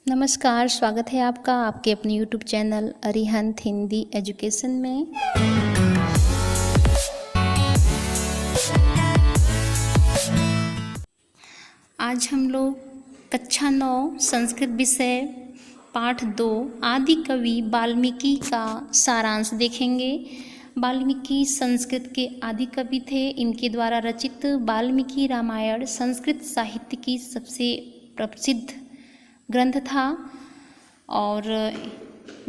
नमस्कार, स्वागत है आपका आपके अपने YouTube channel Arihant Hindi education में। आज हम लोग कक्षा 9 संस्कृत विषय पाठ 2 आदि कवि वाल्मीकि का सारांश देखेंगे। वाल्मीकि संस्कृत के आदि कवि थे। इनके द्वारा रचित वाल्मीकि रामायण संस्कृत साहित्य की सबसे प्रसिद्ध ग्रंथ था और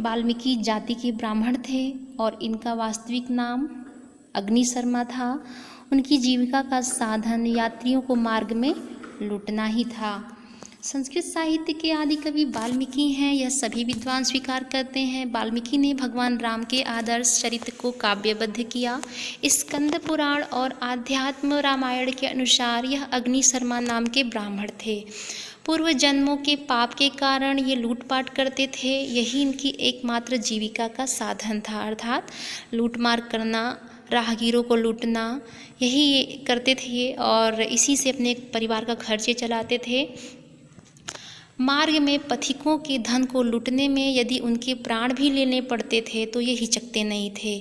वाल्मीकि जाति के ब्राह्मण थे और इनका वास्तविक नाम अग्नि शर्मा था। उनकी जीविका का साधन यात्रियों को मार्ग में लूटना ही था। संस्कृत साहित्य के आदि कवि वाल्मीकि हैं, यह सभी विद्वान स्वीकार करते हैं। वाल्मीकि ने भगवान राम के आदर्श चरित्र को काव्यबद्ध किया। स्कंद पुराण और आध्यात्म रामायण के अनुसार यह अग्नि शर्मा नाम के ब्राह्मण थे। पूर्व जन्मों के पाप के कारण ये लूटपाट करते थे। यही इनकी एकमात्र जीविका का साधन था, अर्थात लूटमार करना, राहगीरों को लूटना, यही ये करते थे और इसी से अपने परिवार का खर्चे चलाते थे। मार्ग में पथिकों के धन को लूटने में यदि उनके प्राण भी लेने पड़ते थे तो ये हिचकते नहीं थे।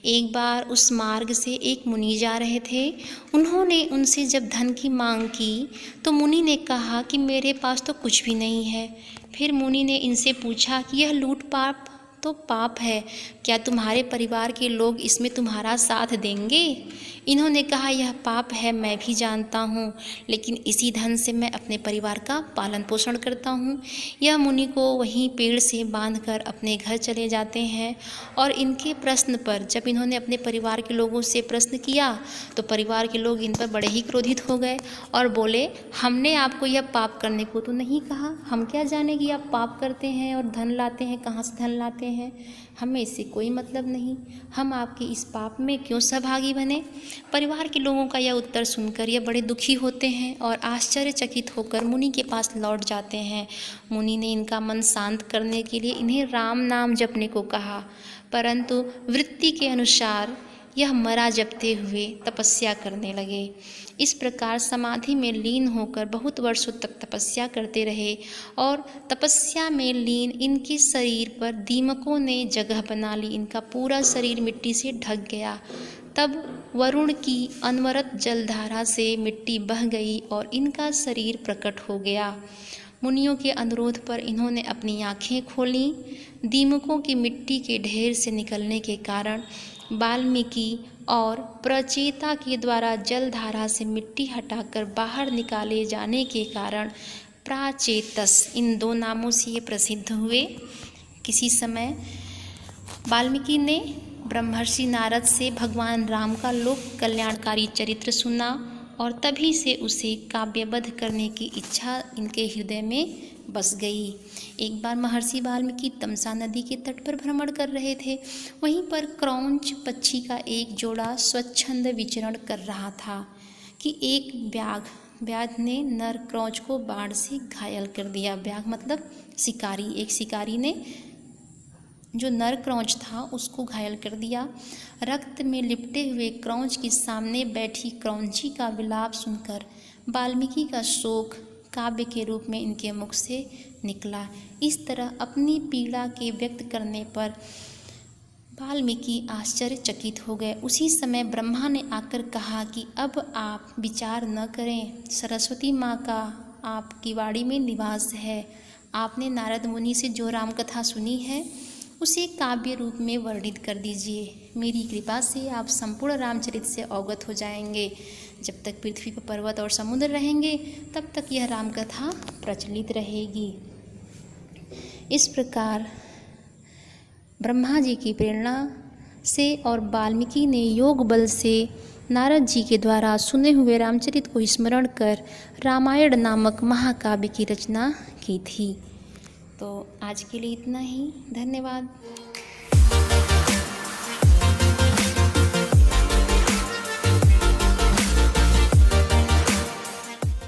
एक बार उस मार्ग से एक मुनि जा रहे थे। उन्होंने उनसे जब धन की मांग की तो मुनि ने कहा कि मेरे पास तो कुछ भी नहीं है। फिर मुनि ने इनसे पूछा कि यह लूटपाट तो पाप है, क्या तुम्हारे परिवार के लोग इसमें तुम्हारा साथ देंगे? इन्होंने कहा यह पाप है, मैं भी जानता हूँ, लेकिन इसी धन से मैं अपने परिवार का पालन पोषण करता हूँ। यह मुनि को वहीं पेड़ से बांधकर अपने घर चले जाते हैं और इनके प्रश्न पर जब इन्होंने अपने परिवार के लोगों से प्रश्न किया तो परिवार के लोग इन पर बड़े ही क्रोधित हो गए और बोले, हमने आपको यह पाप करने को तो नहीं कहा, हम क्या जाने कि आप पाप करते हैं और धन लाते हैं, कहाँ से धन लाते हैं, हमें इससे कोई मतलब नहीं, हम आपके इस पाप में क्यों सहभागी बने। परिवार के लोगों का यह उत्तर सुनकर यह बड़े दुखी होते हैं और आश्चर्यचकित होकर मुनि के पास लौट जाते हैं। मुनि ने इनका मन शांत करने के लिए इन्हें राम नाम जपने को कहा, परंतु वृत्ति के अनुसार यह मरा जपते हुए तपस्या करने लगे। इस प्रकार समाधि में लीन होकर बहुत वर्षों तक तपस्या करते रहे और तपस्या में लीन इनके शरीर पर दीमकों ने जगह बना ली। इनका पूरा शरीर मिट्टी से ढक गया। तब वरुण की अनवरत जलधारा से मिट्टी बह गई और इनका शरीर प्रकट हो गया। मुनियों के अनुरोध पर इन्होंने अपनी आँखें खोलीं। दीमकों की मिट्टी के ढेर से निकलने के कारण वाल्मीकि और प्रचेता के द्वारा जलधारा से मिट्टी हटाकर बाहर निकाले जाने के कारण प्राचेतस इन दो नामों से ये प्रसिद्ध हुए। किसी समय वाल्मीकि ने ब्रह्मर्षि नारद से भगवान राम का लोक कल्याणकारी चरित्र सुना और तभी से उसे काव्यबद्ध करने की इच्छा इनके हृदय में बस गई। एक बार महर्षि वाल्मीकि तमसा नदी के तट पर भ्रमण कर रहे थे। वहीं पर क्रौंच पक्षी का एक जोड़ा स्वच्छंद विचरण कर रहा था कि एक व्याघ ने नर क्रौंच को बाण से घायल कर दिया। व्याघ मतलब शिकारी। एक शिकारी ने जो नर क्रौंच था उसको घायल कर दिया। रक्त में लिपटे हुए क्रौंच के सामने बैठी क्रौंची का विलाप सुनकर वाल्मीकि का शोक काव्य के रूप में इनके मुख से निकला। इस तरह अपनी पीड़ा के व्यक्त करने पर वाल्मीकि आश्चर्यचकित हो गए। उसी समय ब्रह्मा ने आकर कहा कि अब आप विचार न करें, सरस्वती माँ का आपकी वाड़ी में निवास है। आपने नारद मुनि से जो राम कथा सुनी है उसे काव्य रूप में वर्णित कर दीजिए। मेरी कृपा से आप संपूर्ण रामचरित से अवगत हो जाएंगे। जब तक पृथ्वी पर पर्वत और समुद्र रहेंगे तब तक यह राम कथा प्रचलित रहेगी। इस प्रकार ब्रह्मा जी की प्रेरणा से और वाल्मीकि ने योग बल से नारद जी के द्वारा सुने हुए रामचरित को स्मरण कर रामायण नामक महाकाव्य की रचना की थी। तो आज के लिए इतना ही। धन्यवाद।